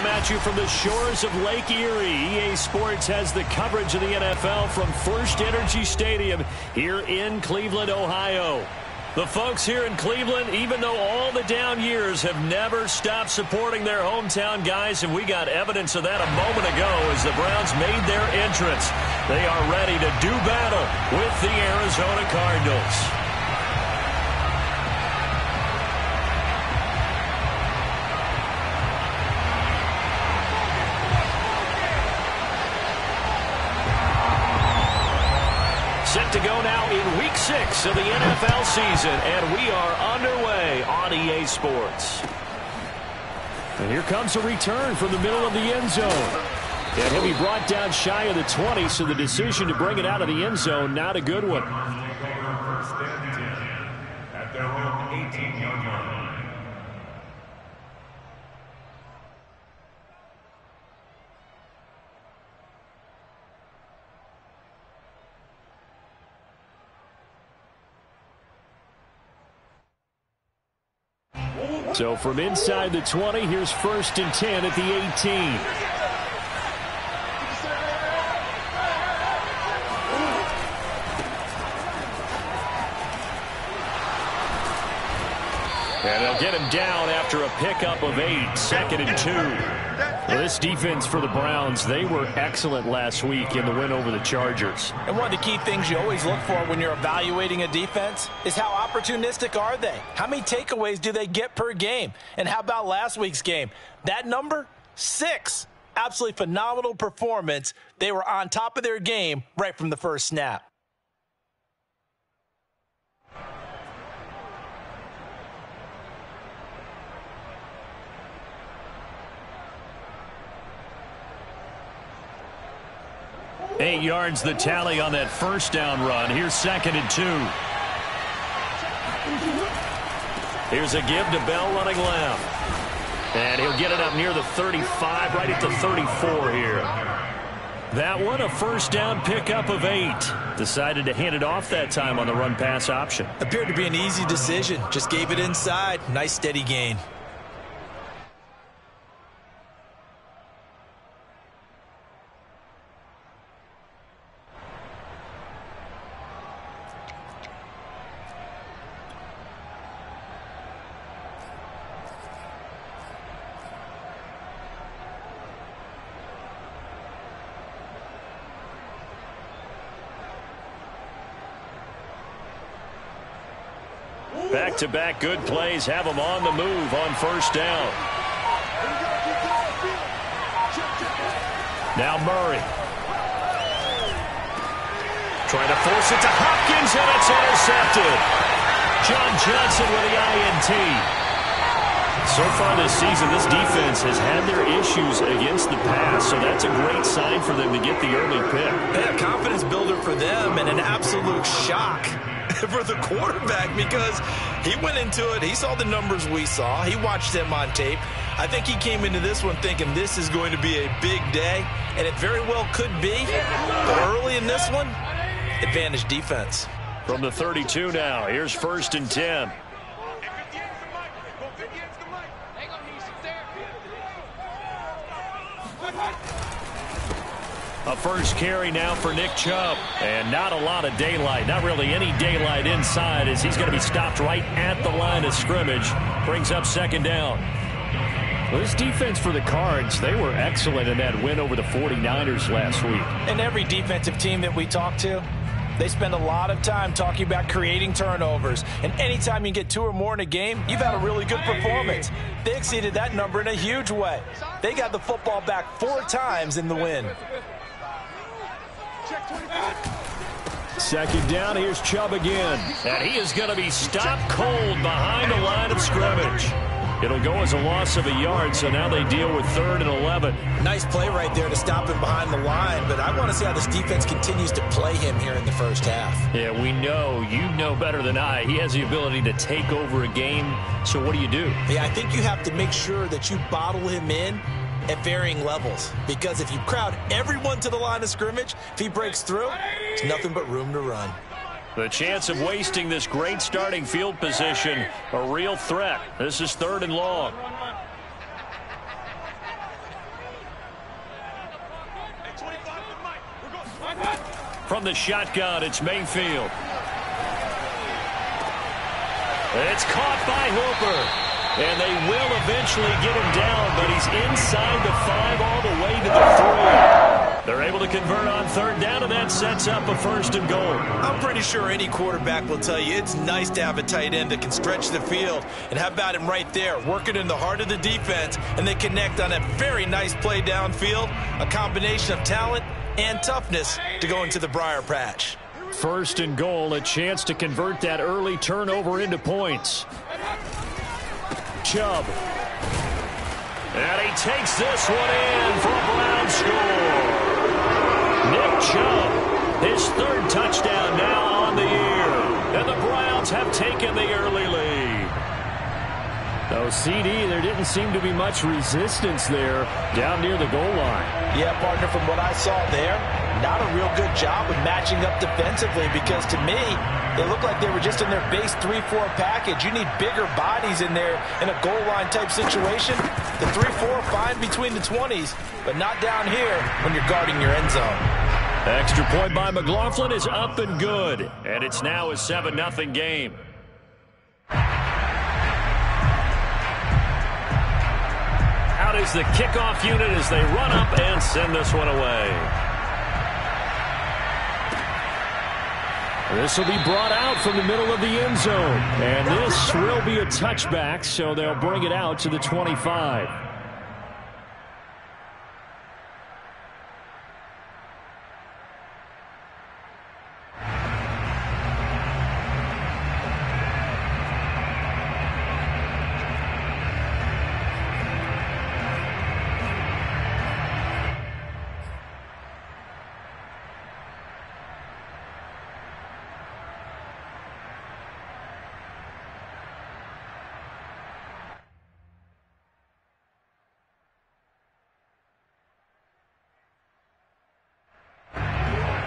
come at you from the shores of Lake Erie. EA Sports has the coverage of the NFL from First Energy Stadium here in Cleveland, Ohio. The folks here in Cleveland, even though all the down years, have never stopped supporting their hometown guys, and we got evidence of that a moment ago as the Browns made their entrance. They are ready to do battle with the Arizona Cardinals. Set to go now in Week 6 of the NFL season, and we are underway on EA Sports. And here comes a return from the middle of the end zone. And he'll be brought down shy of the 20, so the decision to bring it out of the end zone, not a good one. At their own 18-yard line. So from inside the 20, here's 1st and 10 at the 18. And they'll get him down after a pickup of 8, 2nd and 2. Well, this defense for the Browns, they were excellent last week in the win over the Chargers. And one of the key things you always look for when you're evaluating a defense is how opportunistic are they? How many takeaways do they get per game? And how about last week's game? That number, 6. Absolutely phenomenal performance. They were on top of their game right from the first snap. Eight yards the tally on that first down run. Here's 2nd and 2. Here's a give to Bell running left. And he'll get it up near the 35, right at the 34 here. That one, a first down pickup of 8. Decided to hand it off that time on the run-pass option. Appeared to be an easy decision. Just gave it inside. Nice steady gain. Back-to-back good plays have them on the move on first down. Now Murray. Trying to force it to Hopkins, and it's intercepted. John Johnson with the INT. So far this season, this defense has had their issues against the pass, so that's a great sign for them to get the early pick. Yeah, confidence builder for them and an absolute shock for the quarterback because he went into it. He saw the numbers we saw. He watched them on tape. I think he came into this one thinking this is going to be a big day, and it very well could be. But early in this one, advantage defense. From the 32 now, here's 1st and 10. A first carry now for Nick Chubb. And not a lot of daylight. Not really any daylight inside as he's going to be stopped right at the line of scrimmage. Brings up 2nd down. Well, this defense for the Cards, they were excellent in that win over the 49ers last week. And every defensive team that we talk to, they spend a lot of time talking about creating turnovers. And anytime you get 2 or more in a game, you've had a really good performance. They exceeded that number in a huge way. They got the football back 4 times in the win. 2nd down, here's Chubb again. And he is going to be stopped cold behind the line of scrimmage. It'll go as a loss of a yard, so now they deal with 3rd and 11. Nice play right there to stop him behind the line, but I want to see how this defense continues to play him here in the first half. Yeah, we know, you know better than I, he has the ability to take over a game, so what do you do? Yeah, I think you have to make sure that you bottle him in at varying levels, because if you crowd everyone to the line of scrimmage, if he breaks through, there's nothing but room to run. The chance of wasting this great starting field position, a real threat. This is 3rd and long. From the shotgun, it's Mayfield. It's caught by Hooper. And they will eventually get him down, but he's inside the 5 all the way to the 3. They're able to convert on 3rd down, and that sets up a 1st and goal. I'm pretty sure any quarterback will tell you it's nice to have a tight end that can stretch the field. And how about him right there, working in the heart of the defense, and they connect on a very nice play downfield, a combination of talent and toughness to go into the briar patch. 1st and goal, a chance to convert that early turnover into points. Chubb. And he takes this one in for a Brown score. Nick Chubb, his 3rd touchdown now on the year. And the Browns have taken the early lead. Oh, CD, there didn't seem to be much resistance there down near the goal line. Yeah, partner, from what I saw there, not a real good job of matching up defensively because to me, they looked like they were just in their base 3-4 package. You need bigger bodies in there in a goal line type situation. The 3-4 fine between the 20s, but not down here when you're guarding your end zone. Extra point by McLaughlin is up and good, and it's now a 7-0 game. Out is the kickoff unit as they run up and send this one away. This will be brought out from the middle of the end zone. And this will be a touchback, so they'll bring it out to the 25.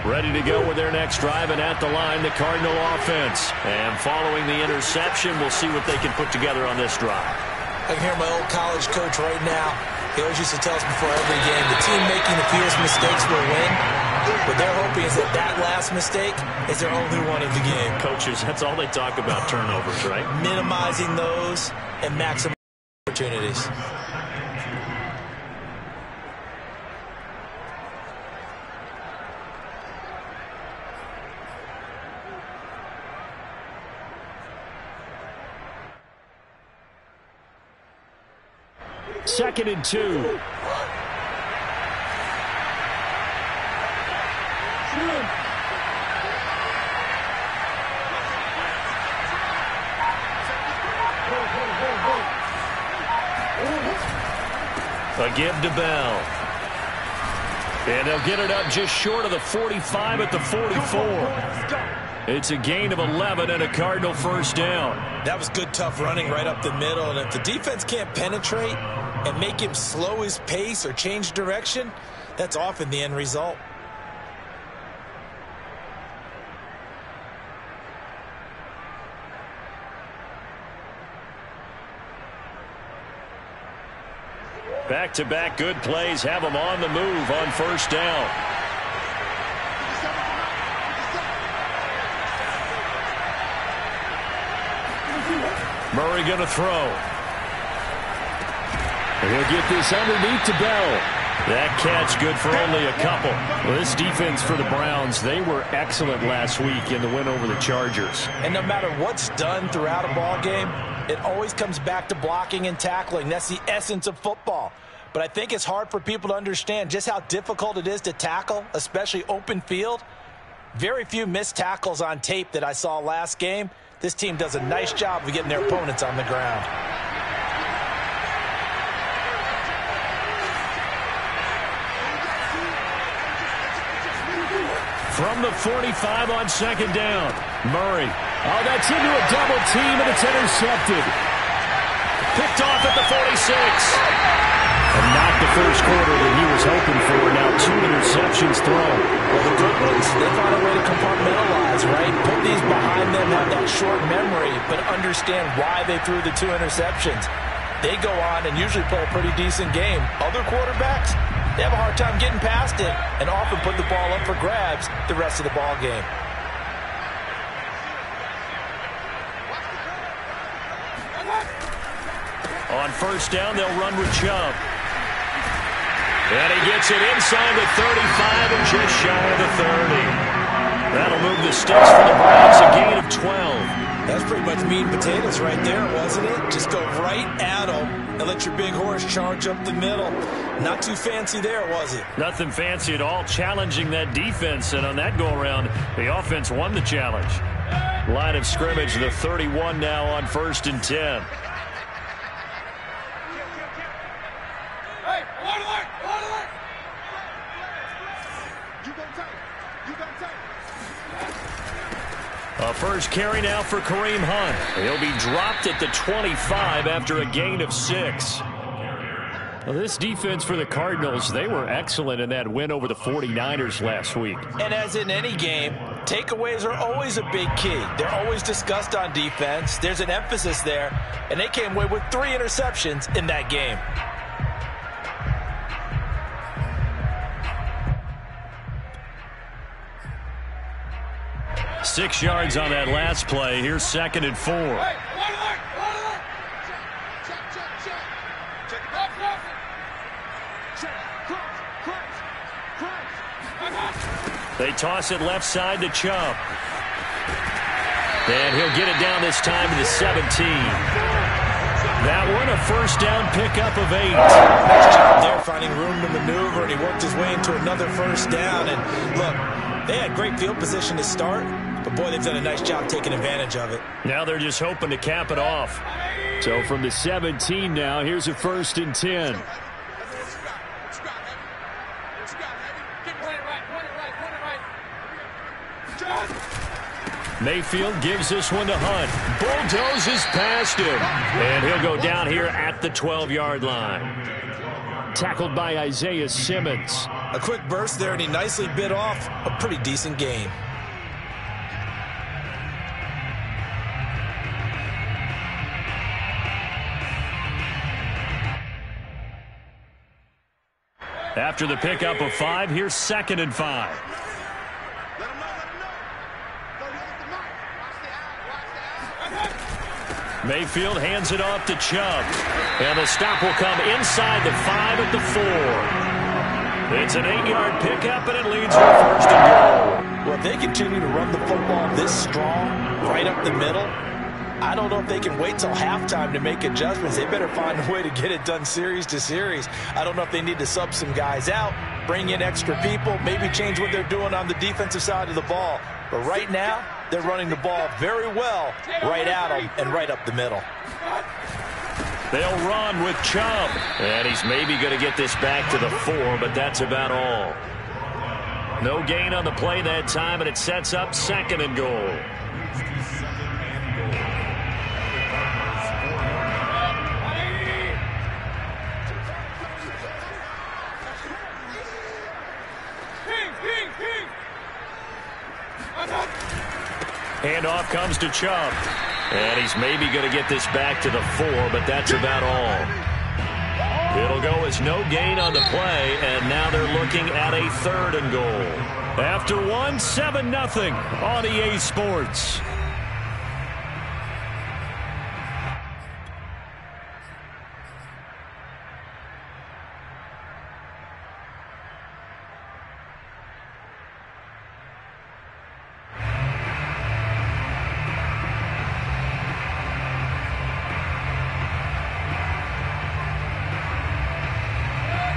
Ready to go with their next drive, and at the line, the Cardinal offense. And following the interception, we'll see what they can put together on this drive. I can hear my old college coach right now. He always used to tell us before every game, the team making the fewest mistakes will win. What they're hoping is that that last mistake is their only one of the game. Coaches, that's all they talk about, turnovers, right? Minimizing those and maximizing opportunities. Second and 2. A give to Bell. And they'll get it up just short of the 45 at the 44. It's a gain of 11 and a Cardinal 1st down. That was good, tough running right up the middle. And if the defense can't penetrate and make him slow his pace or change direction, that's often the end result. Back-to-back good plays have them on the move on 1st down. Murray going to throw. And he'll get this underneath to Bell. That catch good for only a couple. Well, this defense for the Browns, they were excellent last week in the win over the Chargers. And no matter what's done throughout a ball game, it always comes back to blocking and tackling. That's the essence of football. But I think it's hard for people to understand just how difficult it is to tackle, especially open field. Very few missed tackles on tape that I saw last game. This team does a nice job of getting their opponents on the ground. From the 45 on 2nd down, Murray. Oh, that's into a double team, and it's intercepted. Picked off at the 46. And not the first quarter that he was hoping for. Now 2 interceptions thrown. Well, the good ones, they found a way to compartmentalize, right? Put these behind them, have that short memory, but understand why they threw the 2 interceptions. they go on and usually play a pretty decent game. Other quarterbacks, they have a hard time getting past it and often put the ball up for grabs the rest of the ball game. On first down, they'll run with Chubb. And he gets it inside the 35 and just shy of the 30. That'll move the sticks for the Browns, a gain of 12. That's pretty much meat and potatoes right there, wasn't it? Just go right at them and let your big horse charge up the middle. Not too fancy there, was it? Nothing fancy at all, challenging that defense. And on that go-around, the offense won the challenge. Line of scrimmage, the 31 now on 1st and 10. A first carry now for Kareem Hunt. He'll be dropped at the 25 after a gain of 6. Well, this defense for the Cardinals, they were excellent in that win over the 49ers last week. And as in any game, takeaways are always a big key. They're always discussed on defense. There's an emphasis there, and they came away with 3 interceptions in that game. Six yards on that last play. Here's 2nd and 4. They toss it left side to Chubb. And he'll get it down this time to the 17. That one, a first down pickup of 8. Nice job there finding room to maneuver, and he worked his way into another first down. And look, they had great field position to start, but boy, they've done a nice job taking advantage of it. Now they're just hoping to cap it off. So from the 17 now, here's a 1st and 10. Mayfield gives this one to Hunt. Bulldozes past him. And he'll go down here at the 12-yard line. Tackled by Isaiah Simmons. A quick burst there, and he nicely bit off a pretty decent gain. After the pickup of 5, here's 2nd and 5. Mayfield hands it off to Chubb. And the stop will come inside the 5 at the 4. It's an 8-yard pickup, and it leads to 1st and goal. Well, if they continue to run the football this strong, right up the middle, I don't know if they can wait till halftime to make adjustments. They better find a way to get it done series to series. I don't know if they need to sub some guys out, bring in extra people, maybe change what they're doing on the defensive side of the ball. But right now, they're running the ball very well right at them and right up the middle. They'll run with Chubb. And he's maybe going to get this back to the 4, but that's about all. No gain on the play that time, and it sets up 2nd and goal. Handoff comes to Chubb. And he's maybe going to get this back to the 4, but that's about all. It'll go as no gain on the play, and now they're looking at a 3rd and goal. After 1, 7-0 on EA Sports.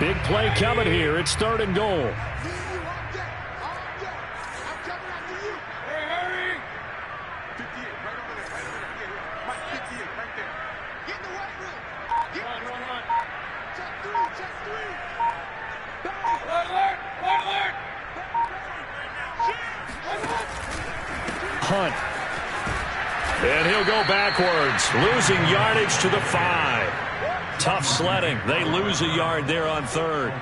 Big play coming here. It's 3rd and goal. Hunt. And he'll go backwards, losing yardage to the 5. Tough sledding. They lose a yard there on third.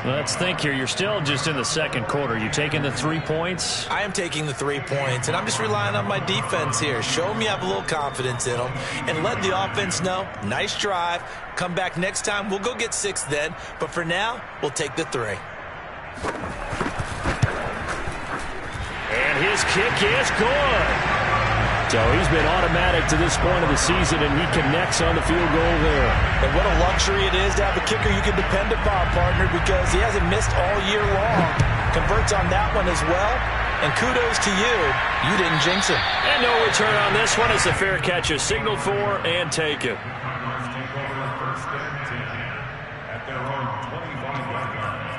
Let's think here. You're still just in the second quarter. You taking the 3 points? I am taking the 3 points, and I'm just relying on my defense here. Show them you have a little confidence in them, and let the offense know, nice drive. Come back next time. We'll go get 6 then, but for now, we'll take the 3. And his kick is good. So he's been automatic to this point of the season, and he connects on the field goal there. And what a luxury it is to have a kicker you can depend upon, partner, because he hasn't missed all year long. Converts on that one as well. And kudos to you. You didn't jinx him. And no return on this one as the fair catch is signaled for and taken. First and 10 at their own 25-yard line.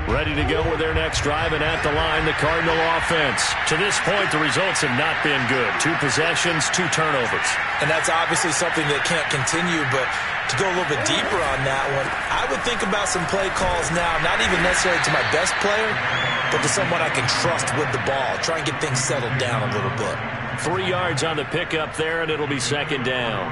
Ready to go with their next drive, and at the line, the Cardinal offense. To this point, the results have not been good. 2 possessions, 2 turnovers. And that's obviously something that can't continue, but to go a little bit deeper on that one, I would think about some play calls now, not even necessarily to my best player, but to someone I can trust with the ball. Try and get things settled down a little bit. 3 yards on the pickup there, and it'll be second down.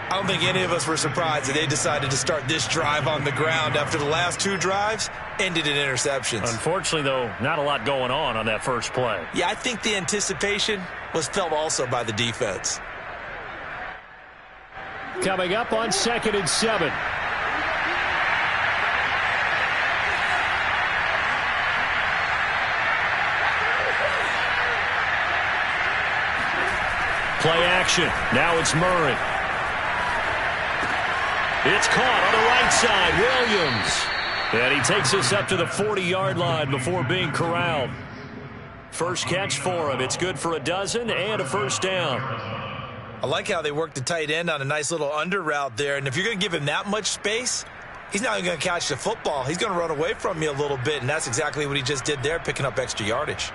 I don't think any of us were surprised that they decided to start this drive on the ground after the last 2 drives ended in interceptions. Unfortunately, though, not a lot going on that first play. Yeah, I think the anticipation was felt also by the defense. Coming up on 2nd and 7. Play action. Now it's Murray. It's caught on the right side. Williams. And he takes us up to the 40-yard line before being corralled. First catch for him. It's good for a dozen and a first down. I like how they work the tight end on a nice little under route there. And if you're going to give him that much space, he's not even going to catch the football. He's going to run away from you a little bit, and that's exactly what he just did there, picking up extra yardage.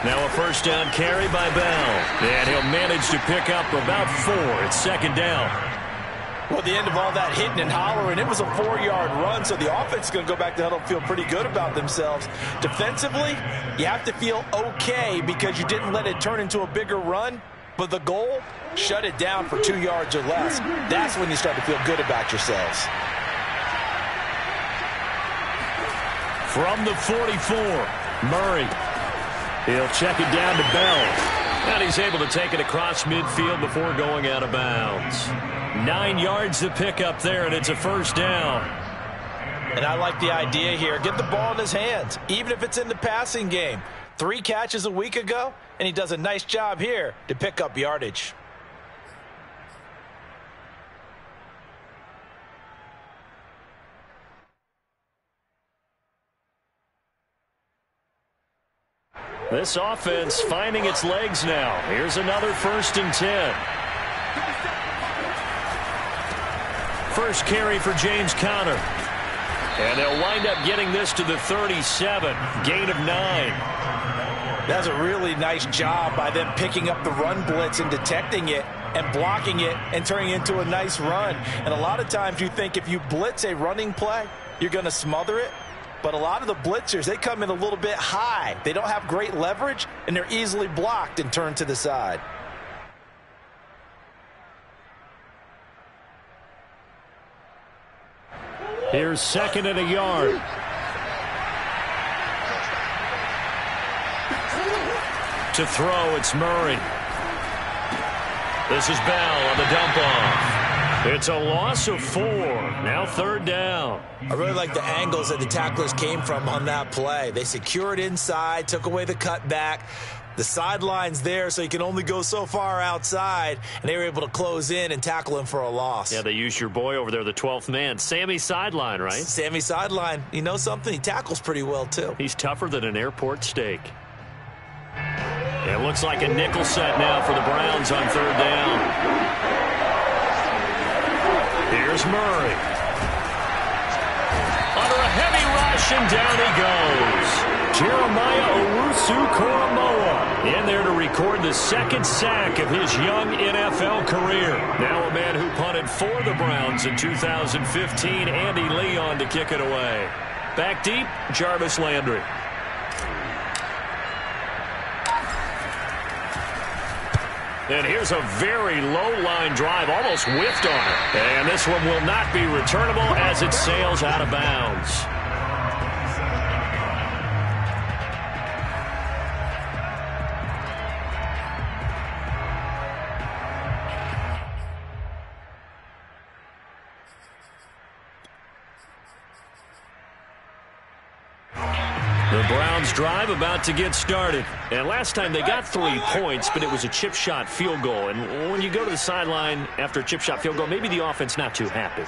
Now a first down carry by Bell. And he'll manage to pick up about 4. It's second down. Well, at the end of all that hitting and hollering, it was a 4-yard run, so the offense is going to go back to huddle and feel pretty good about themselves. Defensively, you have to feel okay because you didn't let it turn into a bigger run, but the goal, shut it down for 2 yards or less. That's when you start to feel good about yourselves. From the 44, Murray. He'll check it down to Bell. And he's able to take it across midfield before going out of bounds. 9 yards to pick up there, and it's a first down. And I like the idea here. Get the ball in his hands, even if it's in the passing game. 3 catches a week ago, and he does a nice job here to pick up yardage. This offense finding its legs now. Here's another 1st and 10. First carry for James Conner. And they'll wind up getting this to the 37. Gain of 9. That's a really nice job by them picking up the run blitz and detecting it and blocking it and turning it into a nice run. And a lot of times you think if you blitz a running play, you're going to smother it. But a lot of the blitzers, they come in a little bit high. They don't have great leverage, and they're easily blocked and turned to the side. Here's 2nd and a yard. To throw, it's Murray. This is Bell on the dump off. It's a loss of 4. Now 3rd down. I really like the angles that the tacklers came from on that play. They secured inside, took away the cutback. The sideline's there, so you can only go so far outside, and they were able to close in and tackle him for a loss. Yeah, they used your boy over there, the 12th man. Sammy Sideline, right? Sammy Sideline. You know something? He tackles pretty well, too. He's tougher than an airport steak. It looks like a nickel set now for the Browns on third down. Here's Murray. Under a heavy rush, and down he goes. Jeremiah Owusu-Koramoah in there to record the second sack of his young NFL career. Now a man who punted for the Browns in 2015, Andy Leon to kick it away. Back deep, Jarvis Landry. And here's a very low-line drive, almost whiffed on it. And this one will not be returnable as it sails out of bounds. The Browns drive about to get started. And last time they got 3 points, but it was a chip shot field goal. And when you go to the sideline after a chip shot field goal, maybe the offense not too happy.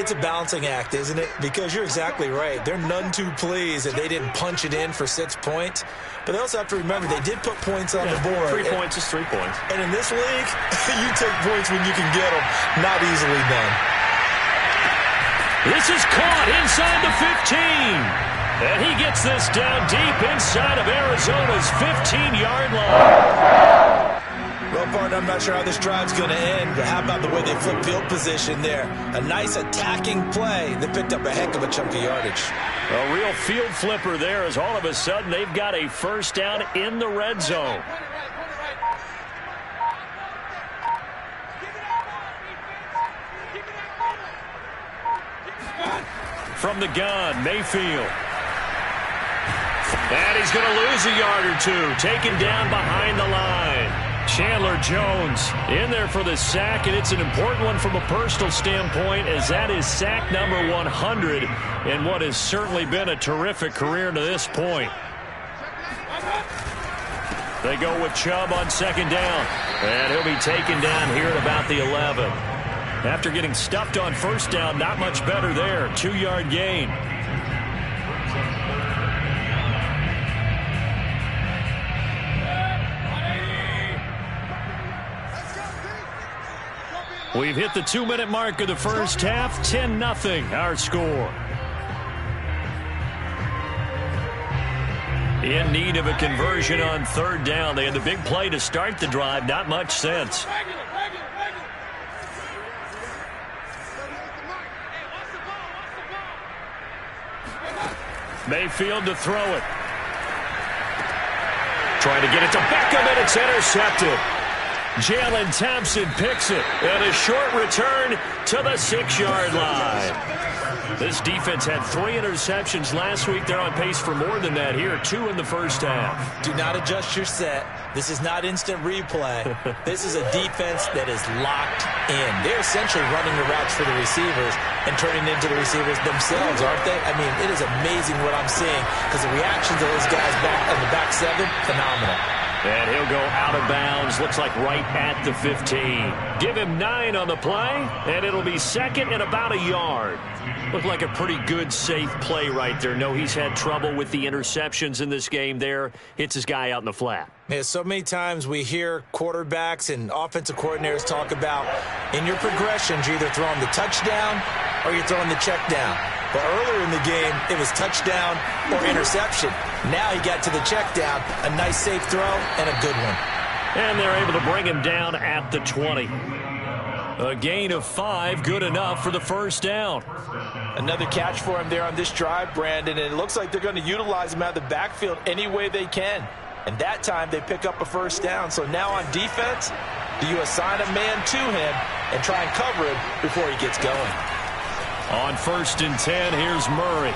It's a balancing act, isn't it? Because you're exactly right. They're none too pleased that they didn't punch it in for 6 points. But they also have to remember they did put points on the board. 3 points is 3 points. And in this league, you take points when you can get them. Not easily done. This is caught inside the 15. And he gets this down deep inside of Arizona's 15-yard line. Well, partner, I'm not sure how this drive's going to end, but how about the way they flip field position there? A nice attacking play that picked up a heck of a chunk of yardage. A real field flipper there as all of a sudden they've got a first down in the red zone. From the gun, Mayfield. And he's going to lose a yard or two. Taken down behind the line. Chandler Jones in there for the sack, and it's an important one from a personal standpoint as that is sack number 100 in what has certainly been a terrific career to this point. They go with Chubb on second down, and he'll be taken down here at about the 11. After getting stuffed on first down, not much better there. 2-yard gain. We've hit the 2-minute mark of the first half. 10-0 our score. In need of a conversion on third down. They had the big play to start the drive. Not much sense. Mayfield to throw it. Trying to get it to Beckham, and it's intercepted. Jalen Thompson picks it, and a short return to the 6-yard line. This defense had 3 interceptions last week. They're on pace for more than that here, 2 in the first half. Do not adjust your set. This is not instant replay. This is a defense that is locked in. They're essentially running the routes for the receivers and turning into the receivers themselves, aren't they? I mean, it is amazing what I'm seeing because the reactions of those guys back in the back 7, phenomenal. And he'll go out of bounds. Looks like right at the 15. Give him 9 on the play, and it'll be second and about a yard. Looked like a pretty good, safe play right there. No, he's had trouble with the interceptions in this game there. Hits his guy out in the flat. Yeah, so many times we hear quarterbacks and offensive coordinators talk about in your progressions, you're either throwing the touchdown or you're throwing the check down. But earlier in the game, it was touchdown or interception. Now he got to the check down, a nice safe throw, and a good one. And they're able to bring him down at the 20. A gain of 5, good enough for the first down. Another catch for him there on this drive, Brandon, and it looks like they're going to utilize him out of the backfield any way they can. And that time they pick up a first down. So now on defense, do you assign a man to him and try and cover him before he gets going? On 1st and 10, here's Murray.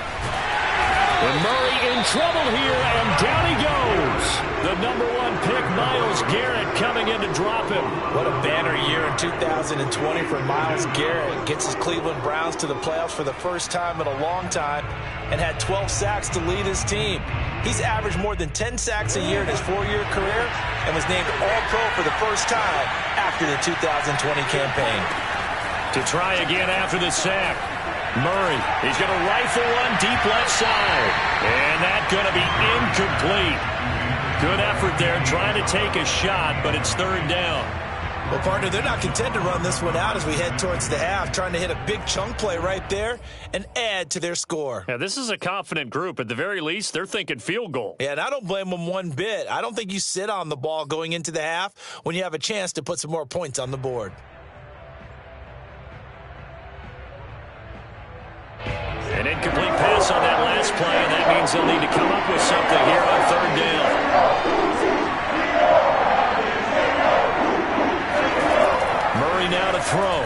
And Murray in trouble here, and down he goes. The number 1 pick, Myles Garrett, coming in to drop him. What a banner year in 2020 for Myles Garrett. Gets his Cleveland Browns to the playoffs for the first time in a long time and had 12 sacks to lead his team. He's averaged more than 10 sacks a year in his 4-year career and was named All-Pro for the first time after the 2020 campaign. To try again after the sack. Murray, he's going to rifle one deep left side. And that's going to be incomplete. Good effort there, trying to take a shot, but it's third down. Well, partner, they're not content to run this one out as we head towards the half, trying to hit a big chunk play right there and add to their score. Yeah, this is a confident group. At the very least, they're thinking field goal. Yeah, and I don't blame them one bit. I don't think you sit on the ball going into the half when you have a chance to put some more points on the board. An incomplete pass on that last play, and that means they'll need to come up with something here on third down. Murray now to throw.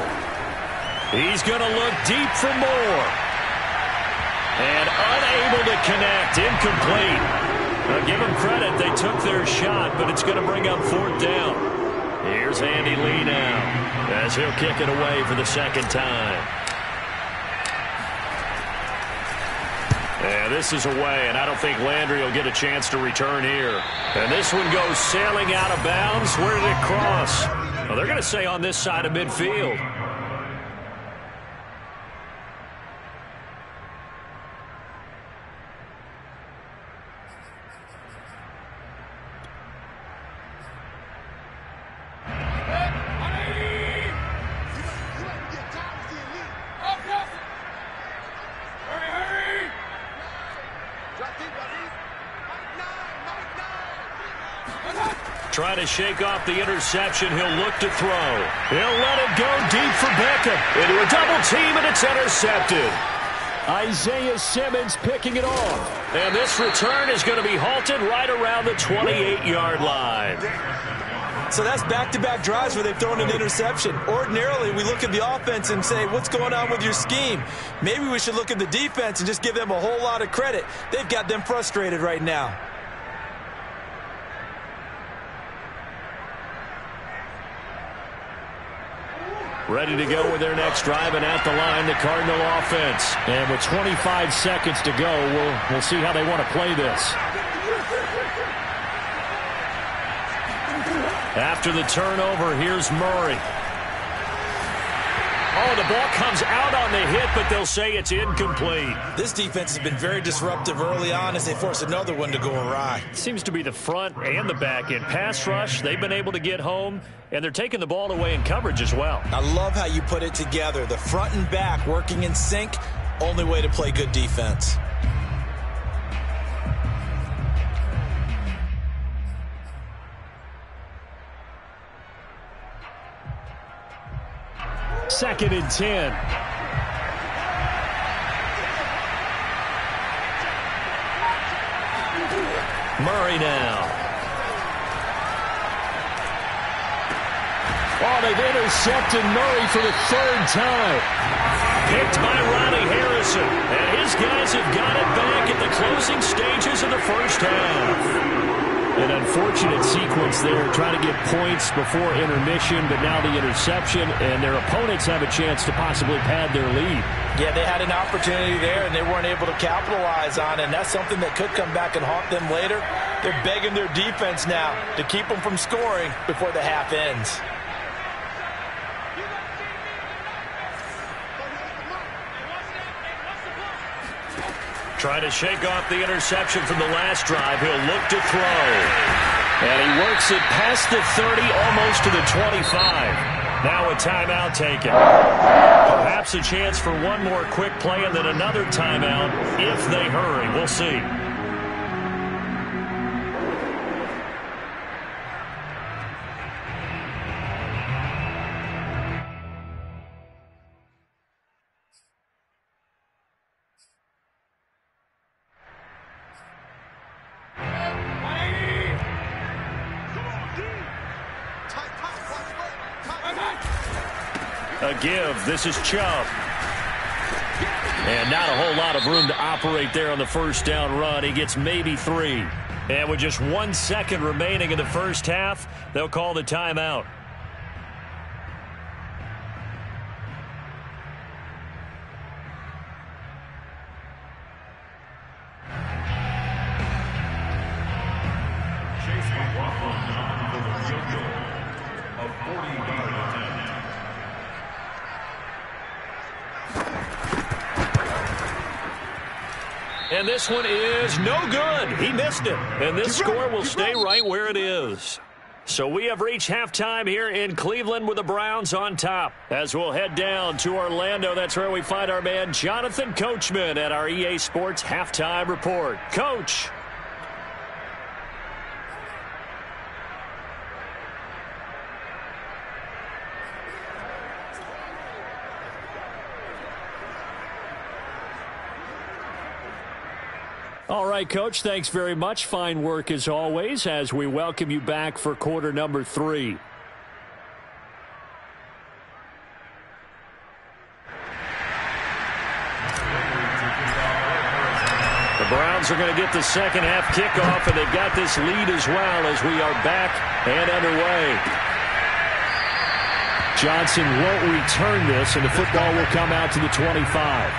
He's going to look deep for more. And unable to connect. Incomplete. Now give them credit. They took their shot, but it's going to bring up fourth down. Here's Andy Lee now as he'll kick it away for the second time. Yeah, this is away, and I don't think Landry will get a chance to return here. And this one goes sailing out of bounds. Where did it cross? Well, they're going to say on this side of midfield. Trying to shake off the interception. He'll look to throw. He'll let it go deep for Beckham. Into a double team, and it's intercepted. Isaiah Simmons picking it off. And this return is going to be halted right around the 28-yard line. So that's back-to-back drives where they've thrown an interception. Ordinarily, we look at the offense and say, what's going on with your scheme? Maybe we should look at the defense and just give them a whole lot of credit. They've got them frustrated right now. Ready to go with their next drive, and at the line, the Cardinal offense. And with 25 seconds to go, we'll see how they want to play this. After the turnover, here's Murray. Oh, the ball comes out on the hit, but they'll say it's incomplete. This defense has been very disruptive early on as they force another one to go awry. Seems to be the front and the back end. Pass rush, they've been able to get home, and they're taking the ball away in coverage as well. I love how you put it together. The front and back working in sync, only way to play good defense. Second and 10. Murray now. Oh, they've intercepted Murray for the third time. Picked by Ronnie Harrison. And his guys have got it back at the closing stages of the first half. An unfortunate sequence there, trying to get points before intermission, but now the interception, and their opponents have a chance to possibly pad their lead. Yeah, they had an opportunity there, and they weren't able to capitalize on it, and that's something that could come back and haunt them later. They're begging their defense now to keep them from scoring before the half ends. Trying to shake off the interception from the last drive. He'll look to throw. And he works it past the 30, almost to the 25. Now a timeout taken. Perhaps a chance for one more quick play and then another timeout if they hurry. We'll see. A give. This is Chubb. And not a whole lot of room to operate there on the first down run. He gets maybe 3. And with just 1 second remaining in the first half, they'll call the timeout. And this one is no good. He missed it. And this score will stay right where it is. So we have reached halftime here in Cleveland with the Browns on top. As we'll head down to Orlando, that's where we find our man Jonathan Coachman at our EA Sports Halftime Report. Coach. All right, Coach, thanks very much. Fine work as always as we welcome you back for quarter number 3. The Browns are going to get the second half kickoff, and they've got this lead as well as we are back and underway. Johnson won't return this, and the football will come out to the 25.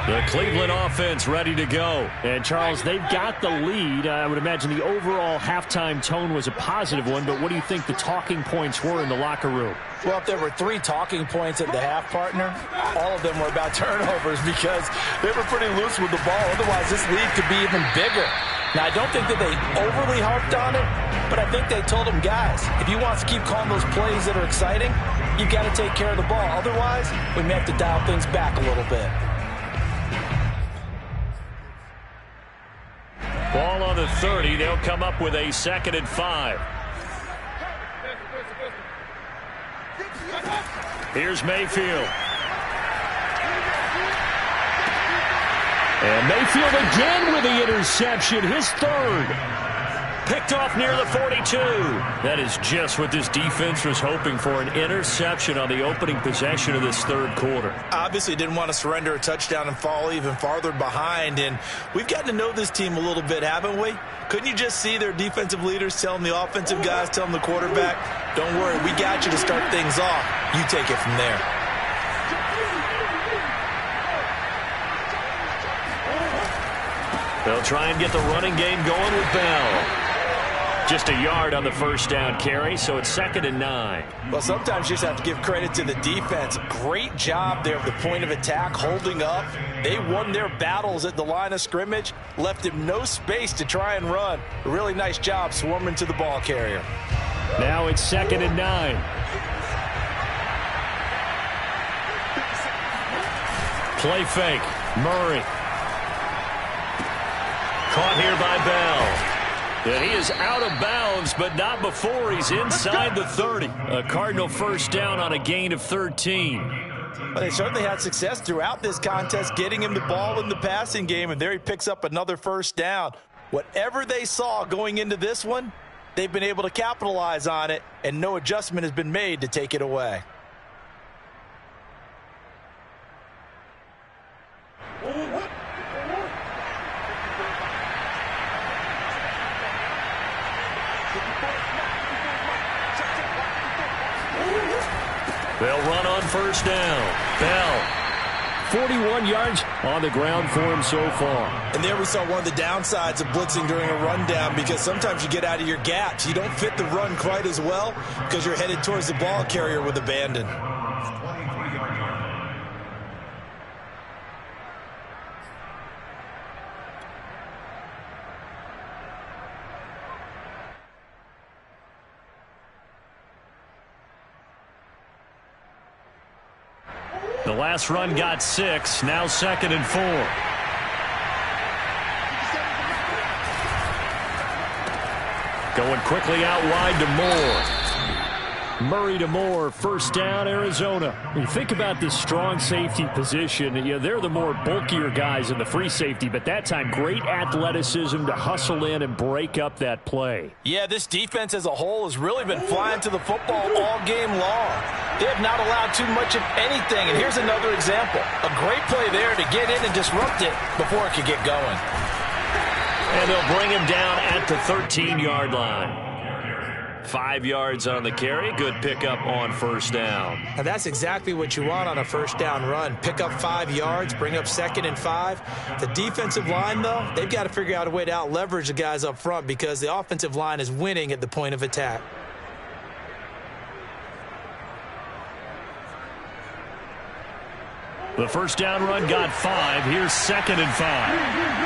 The Cleveland offense ready to go. And, Charles, they've got the lead. I would imagine the overall halftime tone was a positive one, but what do you think the talking points were in the locker room? Well, if there were 3 talking points at the half, partner, all of them were about turnovers because they were pretty loose with the ball. Otherwise, this lead could be even bigger. Now, I don't think that they overly harped on it, but I think they told them, guys, if you want to keep calling those plays that are exciting, you've got to take care of the ball. Otherwise, we may have to dial things back a little bit. Ball on the 30. They'll come up with a 2nd and 5. Here's Mayfield. And Mayfield again with the interception. His 3rd. Picked off near the 42. That is just what this defense was hoping for, an interception on the opening possession of this 3rd quarter. Obviously didn't want to surrender a touchdown and fall even farther behind. And we've gotten to know this team a little bit, haven't we? Couldn't you just see their defensive leaders telling the offensive guys, telling the quarterback, don't worry, we got you to start things off. You take it from there. They'll try and get the running game going with Bell. Just a yard on the first down carry, so it's 2nd and 9. Well, sometimes you just have to give credit to the defense. Great job there at the point of attack, holding up. They won their battles at the line of scrimmage, left him no space to try and run. A really nice job swarming to the ball carrier. Now it's 2nd and 9. Play fake. Murray. Caught here by Bell. And he is out of bounds, but not before he's inside the 30. A Cardinal first down on a gain of 13. Well, they certainly had success throughout this contest, getting him the ball in the passing game, and there he picks up another first down. Whatever they saw going into this one, they've been able to capitalize on it, and no adjustment has been made to take it away. They'll run on first down. Bell, 41 yards on the ground for him so far. And there we saw one of the downsides of blitzing during a rundown, because sometimes you get out of your gaps. You don't fit the run quite as well because you're headed towards the ball carrier with abandon. The last run got 6. Now 2nd and 4. Going quickly out wide to Moore. Murray to Moore, first down, Arizona. When you think about this strong safety position, they're the more bulkier guys in the free safety, but that time great athleticism to hustle in and break up that play. Yeah, this defense as a whole has really been flying to the football all game long. They have not allowed too much of anything, and here's another example. A great play there to get in and disrupt it before it could get going. And they'll bring him down at the 13-yard line. 5 yards on the carry. Good pickup on first down. And that's exactly what you want on a first down run. Pick up 5 yards, bring up 2nd and 5. The defensive line, though, they've got to figure out a way to out-leverage the guys up front because the offensive line is winning at the point of attack. The first down run got 5. Here's 2nd and 5.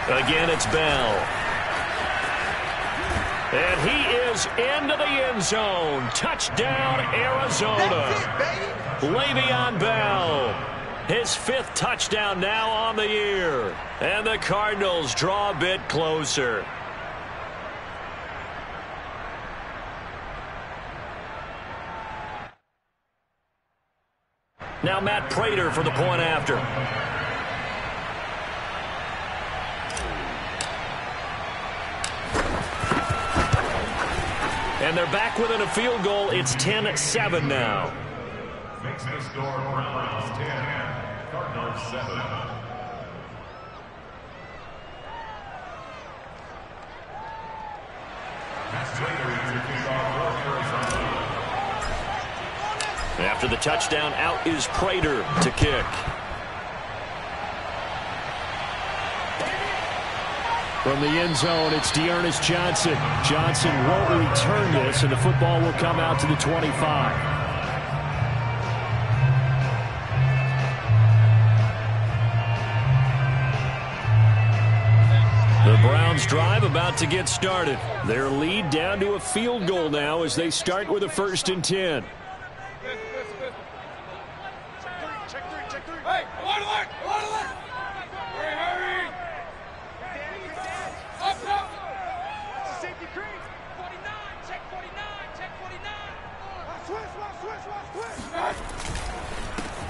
Again, it's Bell. And he is into the end zone. Touchdown, Arizona. Le'Veon Bell. His 5th touchdown now on the year. And the Cardinals draw a bit closer. Now Matt Prater for the point after. And they're back within a field goal. It's 10-7 now. Makes the score Browns 10, Cardinals 7. After the touchdown, out is Prater to kick. From the end zone, it's Dearness Johnson. Johnson won't return this, and the football will come out to the 25. The Browns drive about to get started. Their lead down to a field goal now as they start with a 1st and 10.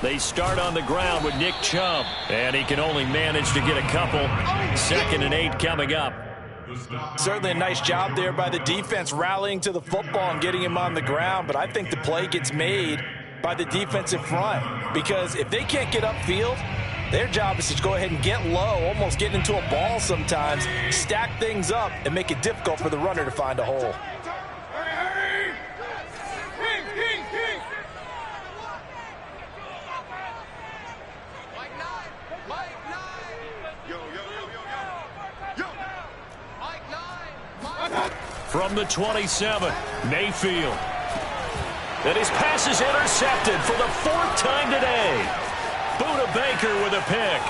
They start on the ground with Nick Chubb, and he can only manage to get a couple. 2nd and 8 coming up. Certainly a nice job there by the defense rallying to the football and getting him on the ground, but I think the play gets made by the defensive front because if they can't get upfield, their job is to go ahead and get low, almost get into a ball sometimes, stack things up, and make it difficult for the runner to find a hole. From the 27, Mayfield. And his pass is intercepted for the 4th time today. Buda Baker with a pick.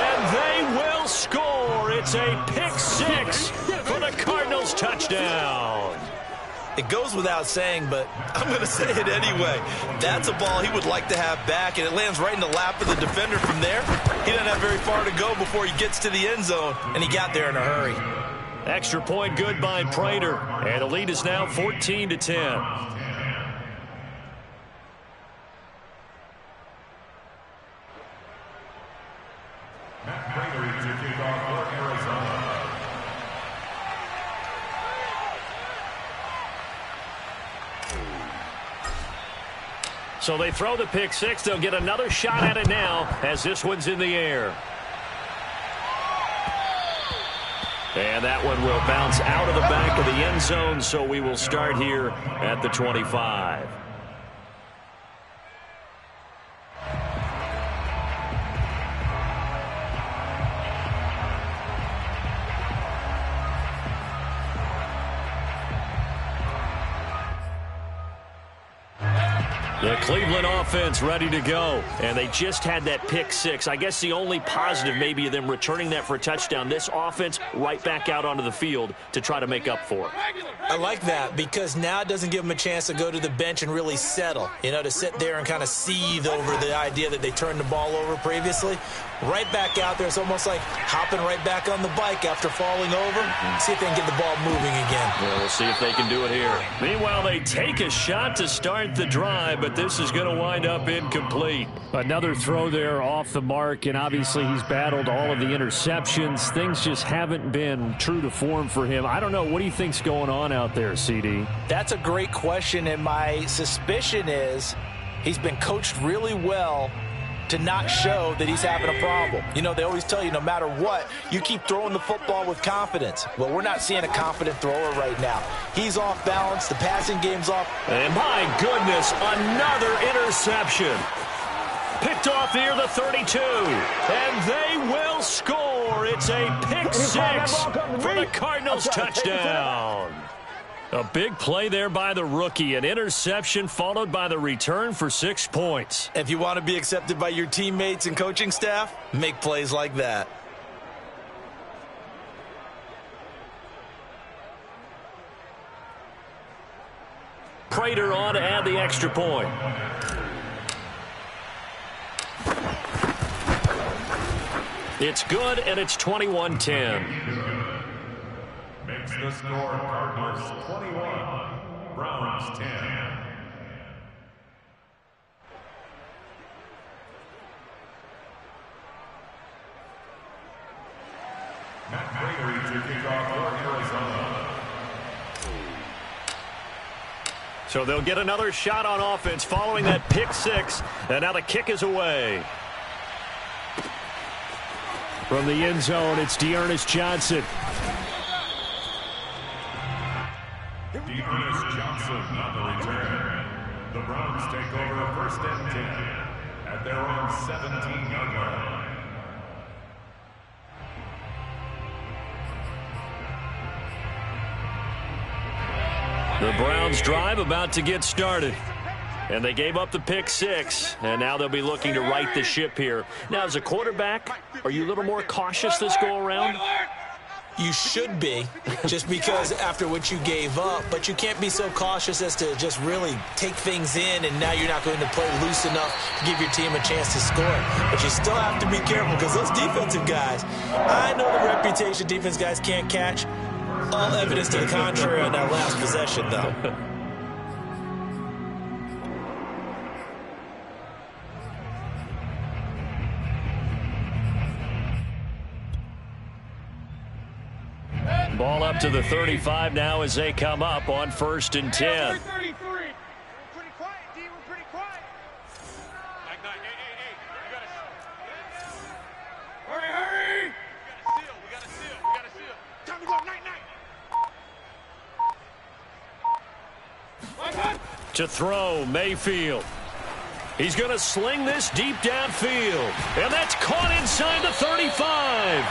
And they will score. It's a pick 6 for the Cardinals touchdown. It goes without saying, but I'm going to say it anyway. That's a ball he would like to have back, and it lands right in the lap of the defender from there. He doesn't have very far to go before he gets to the end zone, and he got there in a hurry. Extra point good by Prater, and the lead is now 14-10. So they throw the pick 6. They'll get another shot at it now as this one's in the air. And that one will bounce out of the back of the end zone, so we will start here at the 25. The Cleveland offense ready to go, and they just had that pick 6. I guess the only positive maybe of them returning that for a touchdown. This offense right back out onto the field to try to make up for it. I like that because now it doesn't give them a chance to go to the bench and really settle, to sit there and kind of seethe over the idea that they turned the ball over previously. Right back out there. It's almost like hopping right back on the bike after falling over. See if they can get the ball moving again. Well, we'll see if they can do it here. Meanwhile, they take a shot to start the drive, but this is going to wind up incomplete. Another throw there off the mark, and obviously he's battled all of the interceptions. Things just haven't been true to form for him. I don't know. What do you think's going on out there, CD? That's a great question, and my suspicion is he's been coached really well to not show that he's having a problem. You know, they always tell you no matter what, you keep throwing the football with confidence. Well, we're not seeing a confident thrower right now. He's off balance. The passing game's off. And my goodness, another interception. Picked off near the 32. And they will score. It's a pick six for the Cardinals touchdown. A big play there by the rookie. An interception followed by the return for 6 points. If you want to be accepted by your teammates and coaching staff, make plays like that. Prater on to add the extra point. It's good, and it's 21-10. Makes the score Cardinals 21, Browns 10. Matt Prater to kick off for Arizona. So they'll get another shot on offense following that pick six, and now the kick is away. From the end zone, it's Dearness Johnson. Dearness Johnson on the return. The Browns take over first and 10 at their own 17-yard line. The Browns drive about to get started. And they gave up the pick six, and now they'll be looking to right the ship here. Now, as a quarterback, are you a little more cautious this go-around? You should be, just because after what you gave up, but you can't be so cautious as to just really take things in, and now you're not going to play loose enough to give your team a chance to score. But you still have to be careful because those defensive guys, I know the reputation defense guys can't catch. All evidence to the contrary on that last possession, though. Ball up to the 35 now as they come up on first and 10. We're pretty quiet, D. We're pretty quiet. Hurry! We gotta seal. Time to go, night. To throw, Mayfield. He's going to sling this deep downfield. And that's caught inside the 35.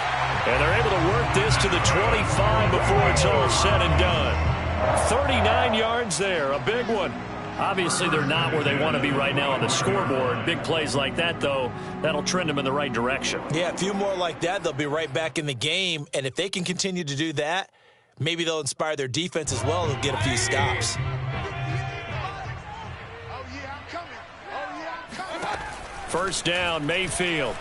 And they're able to work this to the 25 before it's all said and done. 39 yards there, a big one. Obviously, they're not where they want to be right now on the scoreboard. Big plays like that, though, that'll trend them in the right direction. Yeah, a few more like that, they'll be right back in the game. And if they can continue to do that, maybe they'll inspire their defense as well. They'll get a few stops. First down, Mayfield.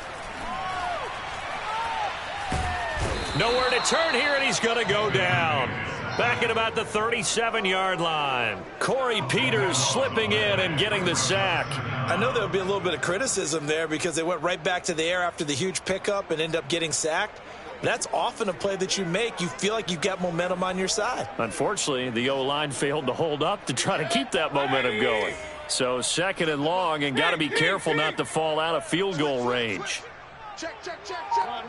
Nowhere to turn here, and he's going to go down. Back at about the 37-yard line. Corey Peters slipping in and getting the sack. I know there'll be a little bit of criticism there because they went right back to the air after the huge pickup and end up getting sacked. That's often a play that you make. You feel like you've got momentum on your side. Unfortunately, the O-line failed to hold up to try to keep that momentum going. So second and long, and got to be careful not to fall out of field goal range. Check. Run.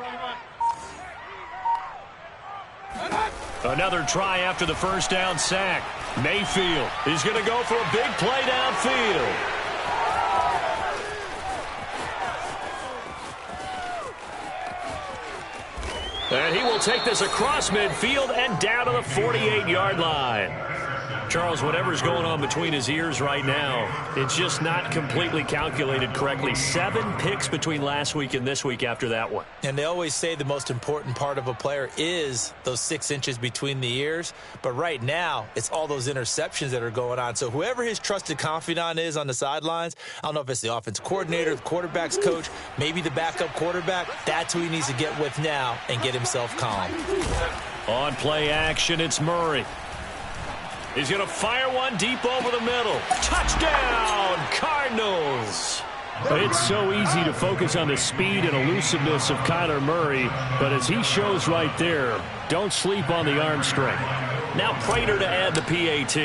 Another try after the first down sack. Mayfield is going to go for a big play downfield. And he will take this across midfield and down to the 48-yard line. Charles, whatever's going on between his ears right now, it's just not completely calculated correctly. 7 picks between last week and this week after that one. And they always say the most important part of a player is those 6 inches between the ears. But right now, it's all those interceptions that are going on. So whoever his trusted confidant is on the sidelines, I don't know if it's the offense coordinator, the quarterback's coach, maybe the backup quarterback, that's who he needs to get with now and get himself calm. On play action, it's Murray. He's going to fire one deep over the middle. Touchdown, Cardinals. It's so easy to focus on the speed and elusiveness of Kyler Murray, but as he shows right there, don't sleep on the arm strength. Now Prater to add the PAT.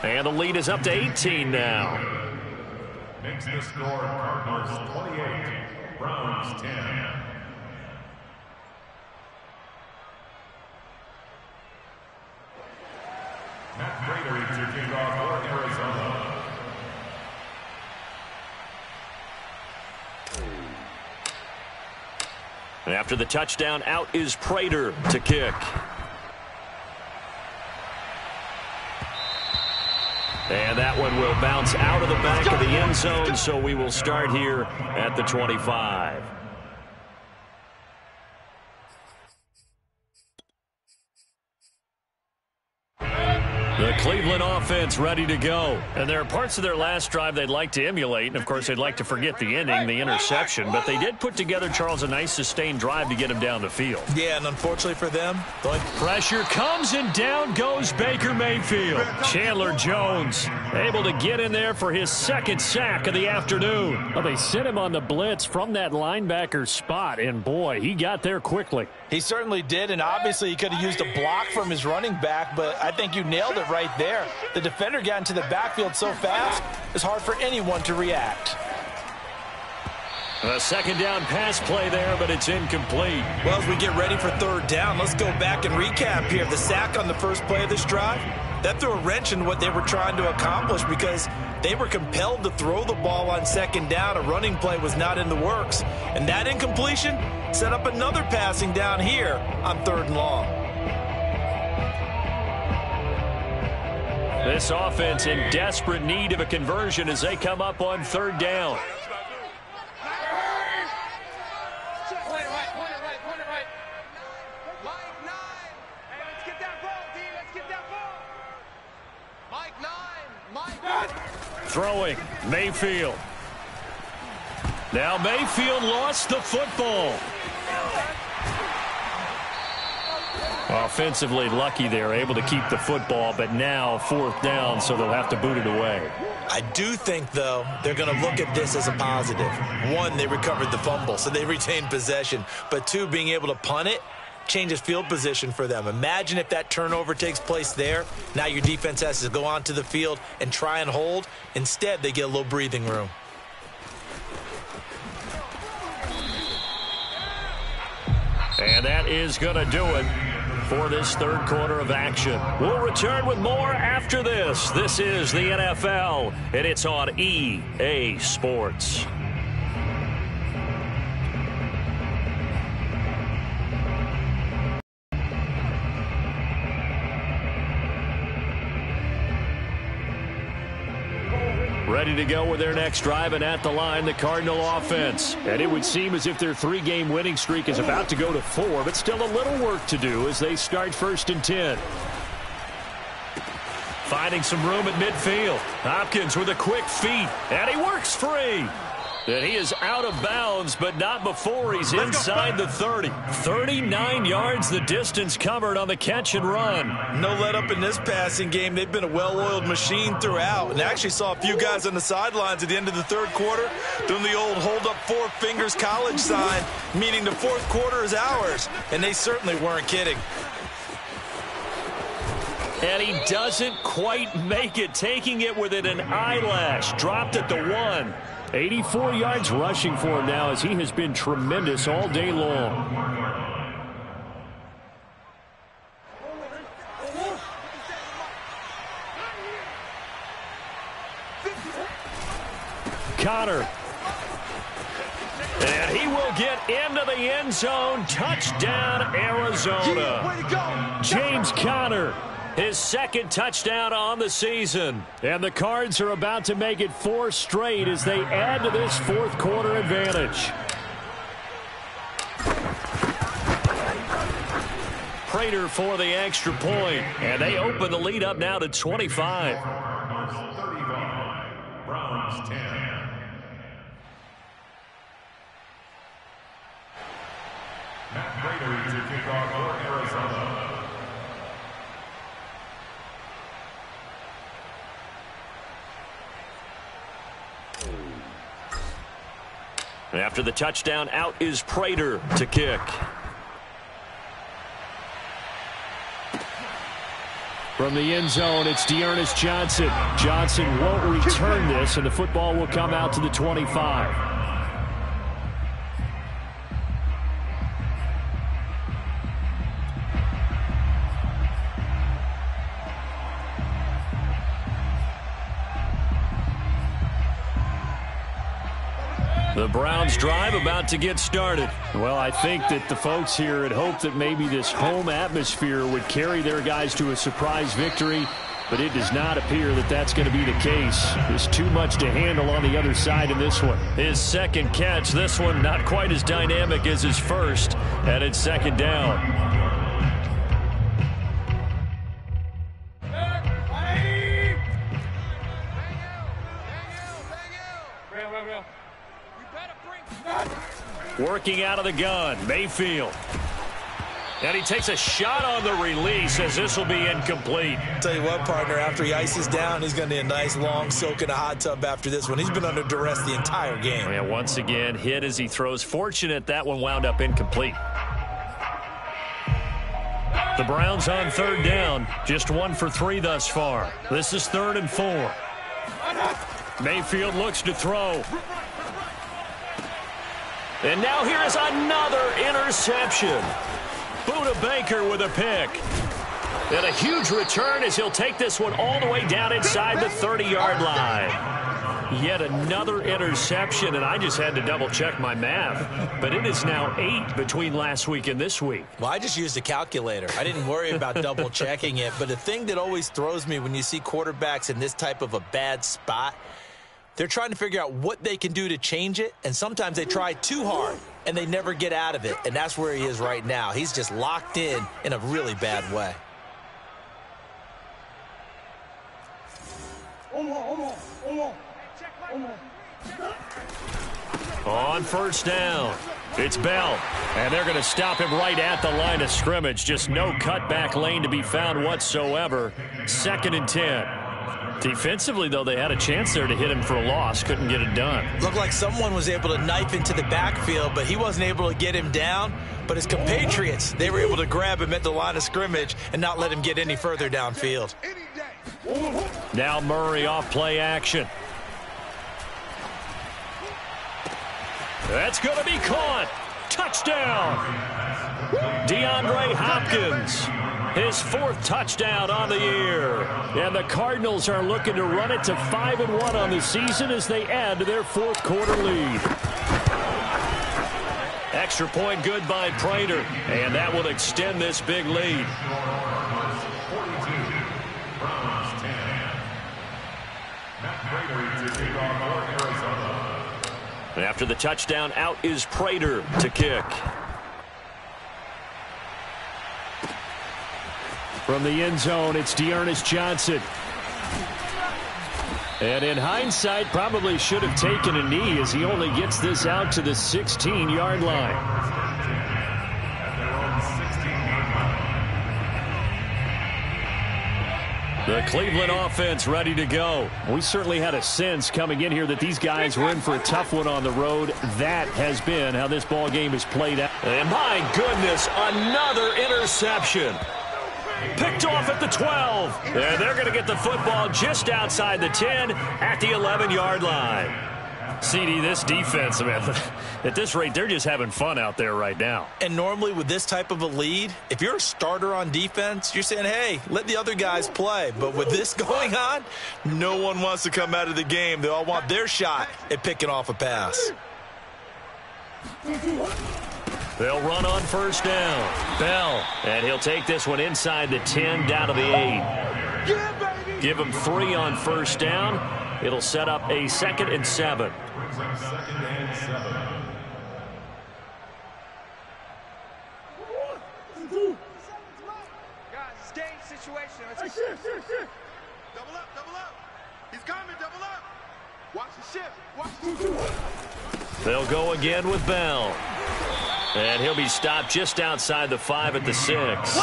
And the lead is up to 18 now. Makes the score Cardinals 28, Browns 10. Matt Brady to kick off for Arizona. After the touchdown, out is Prater to kick. And that one will bounce out of the back of the end zone, so we will start here at the 25. The Cleveland offense ready to go. And there are parts of their last drive they'd like to emulate. And, of course, they'd like to forget the ending, the interception. But they did put together, Charles, a nice sustained drive to get him down the field. Yeah, and unfortunately for them, pressure comes and down goes Baker Mayfield. Chandler Jones able to get in there for his second sack of the afternoon. Well, they sent him on the blitz from that linebacker spot. And, boy, he got there quickly. He certainly did, and obviously he could have used a block from his running back, but I think you nailed it right there. The defender got into the backfield so fast, it's hard for anyone to react. A second down pass play there, but it's incomplete. Well, as we get ready for third down, let's go back and recap here. The sack on the first play of this drive, that threw a wrench in what they were trying to accomplish because they were compelled to throw the ball on second down. A running play was not in the works. And that incompletion set up another passing down here on third and long. This offense in desperate need of a conversion as they come up on third down. Throwing, Mayfield. Now Mayfield lost the football. Offensively lucky they're able to keep the football, but now fourth down, so they'll have to boot it away. I do think, though, they're going to look at this as a positive. One, they recovered the fumble, so they retained possession. But two, being able to punt it changes field position for them. Imagine if that turnover takes place there. Now your defense has to go onto the field and try and hold. Instead, they get a little breathing room. And that is going to do it for this third quarter of action. We'll return with more after this. This is the NFL, and it's on EA Sports. Ready to go with their next drive, and at the line, the Cardinal offense. And it would seem as if their three-game winning streak is about to go to 4, but still a little work to do as they start 1st and 10. Finding some room at midfield. Hopkins with a quick feet, and he works free. And he is out of bounds, but not before he's inside the 30. 39 yards the distance covered on the catch and run. No let up in this passing game. They've been a well-oiled machine throughout. And actually saw a few guys on the sidelines at the end of the third quarter doing the old hold up 4 fingers college sign, meaning the fourth quarter is ours. And they certainly weren't kidding. And he doesn't quite make it, taking it within an eyelash. Dropped at the 1. 84 yards rushing for him now as he has been tremendous all day long. Connor. And he will get into the end zone. Touchdown, Arizona. James Conner. His second touchdown on the season. And the Cards are about to make it 4 straight as they add to this fourth quarter advantage. Prater for the extra point. And they open the lead up now to 25. Cardinals 35, Browns 10. Matt Brady to kick off for Arizona. After the touchdown, out is Prater to kick. From the end zone, it's Dearness Johnson. Johnson won't return this, and the football will come out to the 25. The Browns drive about to get started. Well, I think that the folks here had hoped that maybe this home atmosphere would carry their guys to a surprise victory, but it does not appear that that's going to be the case. There's too much to handle on the other side in this one. His second catch, this one not quite as dynamic as his first, and it's second down. Working out of the gun, Mayfield. And he takes a shot on the release as this will be incomplete. Tell you what, partner, after he ices down, he's going to need a nice long soak in a hot tub after this one. He's been under duress the entire game. And once again, hit as he throws. Fortunate that one wound up incomplete. The Browns on third down. Just 1 for 3 thus far. This is 3rd and 4. Mayfield looks to throw. And now here is another interception. Buda Baker with a pick. And a huge return as he'll take this one all the way down inside the 30-yard line. Yet another interception, and I just had to double-check my math. But it is now 8 between last week and this week. Well, I just used a calculator. I didn't worry about double-checking it. But the thing that always throws me when you see quarterbacks in this type of a bad spot, they're trying to figure out what they can do to change it, and sometimes they try too hard, and they never get out of it, and that's where he is right now. He's just locked in a really bad way. On first down, it's Bell, and they're going to stop him right at the line of scrimmage. Just no cutback lane to be found whatsoever. 2nd and 10. Defensively, though, they had a chance there to hit him for a loss. Couldn't get it done. Looked like someone was able to knife into the backfield, but he wasn't able to get him down. But his compatriots, they were able to grab him at the line of scrimmage and not let him get any further downfield. Now Murray off play action. That's going to be caught. Touchdown. DeAndre Hopkins. His 4th touchdown on the year. And the Cardinals are looking to run it to 5-1 on the season as they add to their 4th quarter lead. Extra point good by Prater. And that will extend this big lead. After the touchdown, out is Prater to kick. From the end zone, it's Dearness Johnson. And in hindsight, probably should have taken a knee as he only gets this out to the 16-yard line. The Cleveland offense ready to go. We certainly had a sense coming in here that these guys were in for a tough one on the road. That has been how this ball game has played out. And my goodness, another interception. Picked off at the 12. And they're going to get the football just outside the 10 at the 11-yard line. CD, this defense, man, at this rate, they're just having fun out there right now. And normally with this type of a lead, if you're a starter on defense, you're saying, hey, let the other guys play. But with this going on, no one wants to come out of the game. They all want their shot at picking off a pass. They'll run on first down. Bell, and he'll take this one inside the 10 down to the 8. Give him 3 on first down. It'll set up a 2nd and 7. Guys, it's game situation. Let's double up, double up. He's coming, double up. Watch the shift. Watch the They'll go again with Bell. And he'll be stopped just outside the 5 at the 6.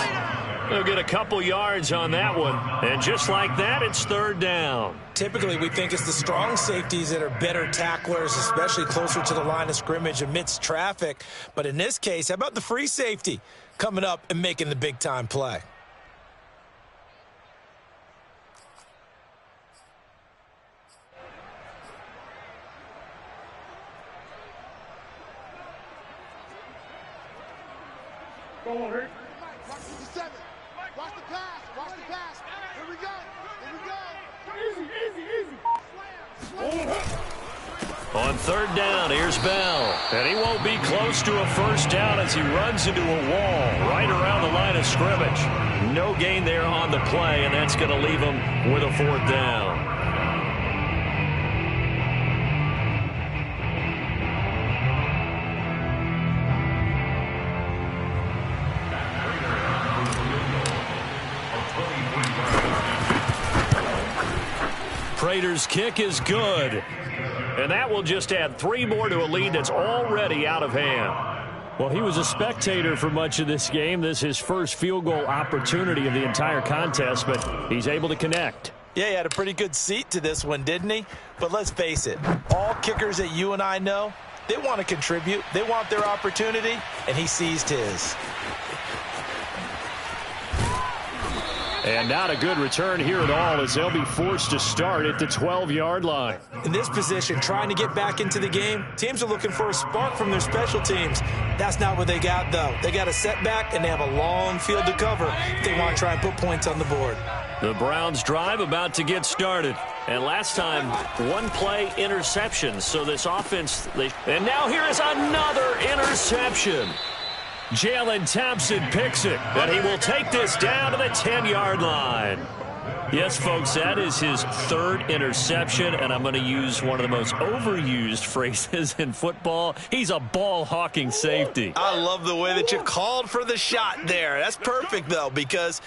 They'll get a couple yards on that one. And just like that, it's 3rd down. Typically, we think it's the strong safeties that are better tacklers, especially closer to the line of scrimmage amidst traffic. But in this case, how about the free safety coming up and making the big-time play? Go on, Rick. Watch 57. Watch the pass. Watch the pass. Here we go. Here we go. Easy. On third down, here's Bell. And he won't be close to a first down as he runs into a wall right around the line of scrimmage. No gain there on the play, and that's going to leave him with a fourth down. Prater's kick is good. And that will just add 3 more to a lead that's already out of hand. Well, he was a spectator for much of this game. This is his first field goal opportunity of the entire contest, but he's able to connect. Yeah, he had a pretty good seat to this one, didn't he? But let's face it, all kickers that you and I know, they want to contribute. They want their opportunity, and he seized his. And not a good return here at all as they'll be forced to start at the 12-yard line. In this position, trying to get back into the game, teams are looking for a spark from their special teams. That's not what they got, though. They got a setback, and they have a long field to cover if they want to try and put points on the board. The Browns drive about to get started. And last time, 1-play interception. So this offense, and now here is another interception. Jalen Thompson picks it, and he will take this down to the 10-yard line. Yes, folks, that is his 3rd interception, and I'm going to use one of the most overused phrases in football. He's a ball-hawking safety. I love the way that you called for the shot there. That's perfect, though, because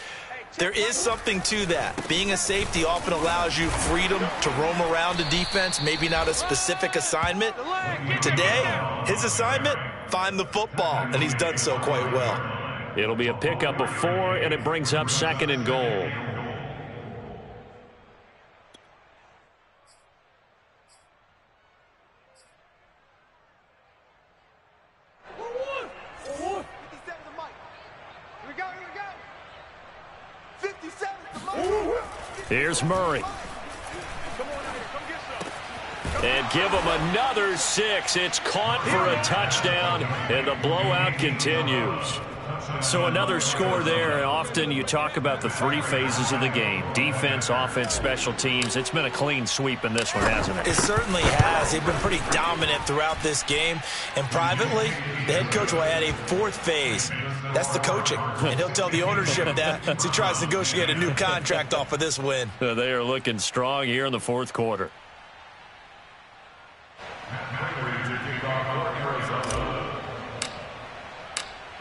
there is something to that. Being a safety often allows you freedom to roam around a defense, maybe not a specific assignment. Today, his assignment, find the football, and he's done so quite well. It'll be a pickup of 4, and it brings up 2nd and goal. Here's Murray. And give him another 6. It's caught for a touchdown, and the blowout continues. So another score there. And often you talk about the 3 phases of the game: defense, offense, special teams. It's been a clean sweep in this one, hasn't it? It certainly has. They've been pretty dominant throughout this game. And privately, the head coach will add a 4th phase. That's the coaching. And he'll tell the ownership that as he tries to negotiate a new contract off of this win. They are looking strong here in the 4th quarter.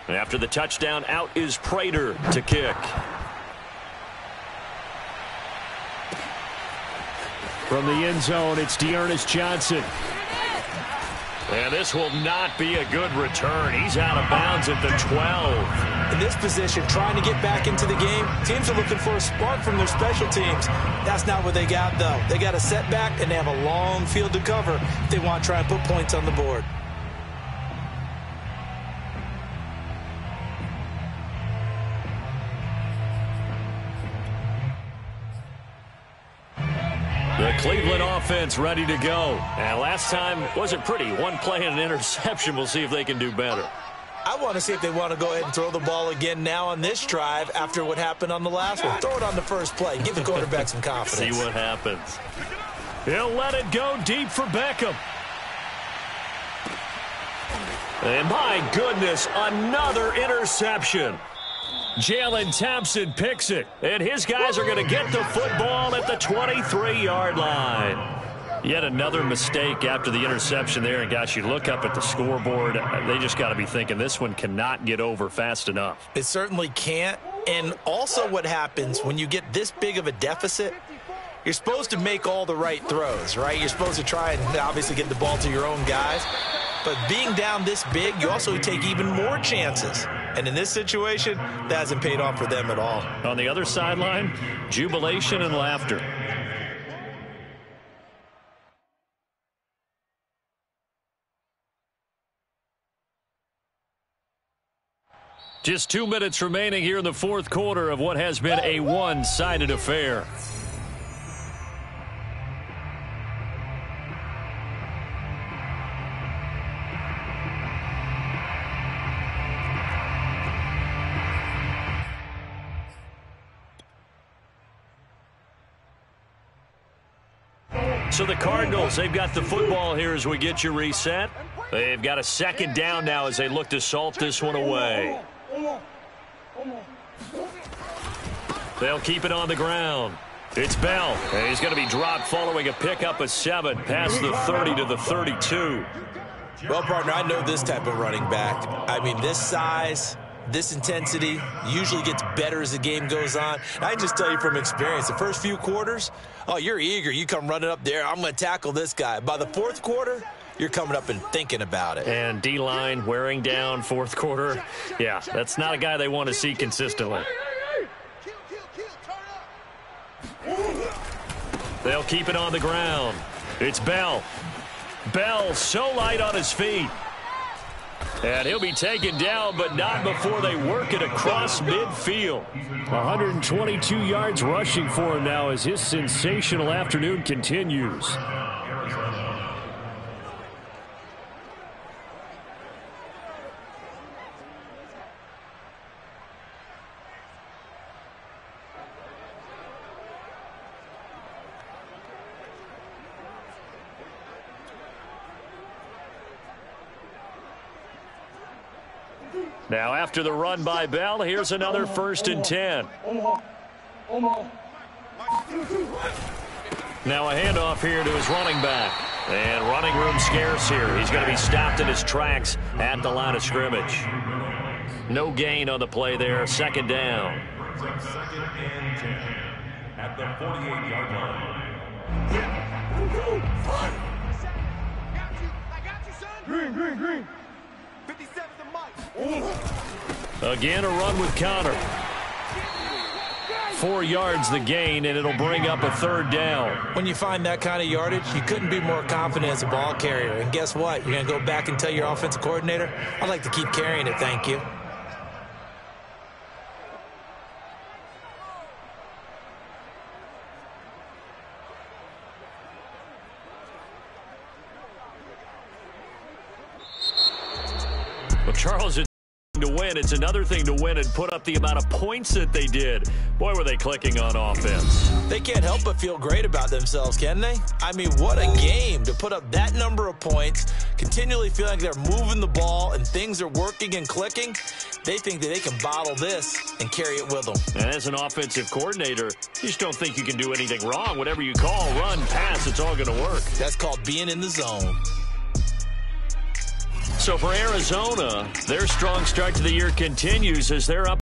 After the touchdown, out is Prater to kick. From the end zone, it's Dearness Johnson. And this will not be a good return. He's out of bounds at the 12. In this position, trying to get back into the game, teams are looking for a spark from their special teams. That's not what they got, though. They got a setback, and they have a long field to cover if they want to try and put points on the board. The Cleveland offense ready to go. And last time wasn't pretty. 1 play and an interception. We'll see if they can do better. I want to see if they want to go ahead and throw the ball again now on this drive after what happened on the last one. Throw it on the first play. Give the quarterback some confidence. See what happens. He'll let it go deep for Beckham. And my goodness, another interception. Jalen Thompson picks it, and his guys are going to get the football at the 23-yard line. Yet another mistake after the interception there, and gosh, you look up at the scoreboard, they just got to be thinking this one cannot get over fast enough. It certainly can't, and also what happens when you get this big of a deficit, you're supposed to make all the right throws, right? You're supposed to try and obviously get the ball to your own guys, but being down this big, you also take even more chances. And in this situation, that hasn't paid off for them at all. On the other sideline, jubilation and laughter. Just 2 minutes remaining here in the 4th quarter of what has been a one-sided affair. So the Cardinals, they've got the football here as we get you reset. They've got a second down now as they look to salt this one away. They'll keep it on the ground. It's Bell, and he's going to be dropped following a pickup of 7 past the 30 to the 32. Well, partner, I know this type of running back. I mean, this size, this intensity usually gets better as the game goes on. And I can just tell you from experience, the first few quarters, oh, you're eager. You come running up there, I'm going to tackle this guy. By the fourth quarter, you're coming up and thinking about it. And D-line wearing down fourth quarter. Yeah, that's not a guy they want to see consistently. They'll keep it on the ground. It's Bell. Bell so light on his feet. And he'll be taken down, but not before they work it across midfield. 122 yards rushing for him now as his sensational afternoon continues. Now after the run by Bell, here's another 1st and 10. Now a handoff here to his running back. And running room scarce here. He's going to be stopped in his tracks at the line of scrimmage. No gain on the play there. 2nd down. Brings up 2nd and 10 at the 48-yard line. Green. 57 to Mike. Again, a run with Connor. 4 yards the gain, and it'll bring up a 3rd down. When you find that kind of yardage, you couldn't be more confident as a ball carrier. And guess what? You're going to go back and tell your offensive coordinator, I'd like to keep carrying it, thank you. Well, Charles, it's to win. It's another thing to win and put up the amount of points that they did. Boy, were they clicking on offense. They can't help but feel great about themselves, can they? I mean, what a game to put up that number of points, continually feeling like they're moving the ball and things are working and clicking. They think that they can bottle this and carry it with them. And as an offensive coordinator, you just don't think you can do anything wrong. Whatever you call, run, pass, it's all going to work. That's called being in the zone. So for Arizona, their strong start to the year continues as they're up